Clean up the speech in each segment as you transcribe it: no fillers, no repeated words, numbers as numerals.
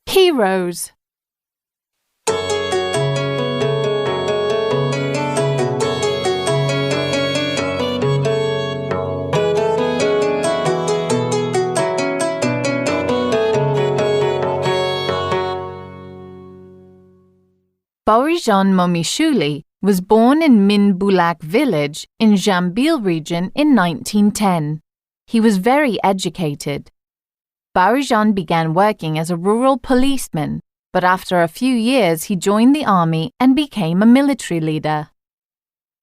Heroes. Borijan Momishuli was born in Minbulak village in Jambil region in 1910. He was very educated. Borijan began working as a rural policeman, but after a few years he joined the army and became a military leader.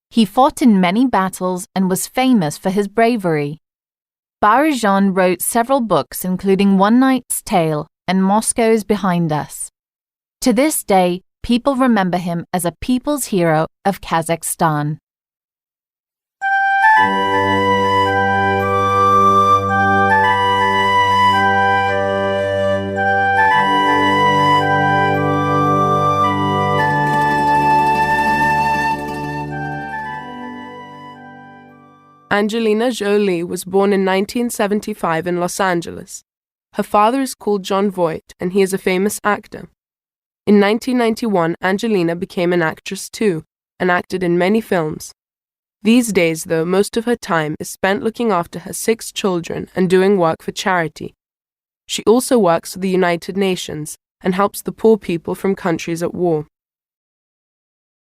He fought in many battles and was famous for his bravery. Borijan wrote several books including One Knight's Tale and Moscow's Behind Us. To this day, people remember him as a people's hero of Kazakhstan. Angelina Jolie was born in 1975 in Los Angeles. Her father is called John Voight, and he is a famous actor. In 1991, Angelina became an actress too, and acted in many films. These days, though, most of her time is spent looking after her 6 children and doing work for charity. She also works for the United Nations and helps the poor people from countries at war.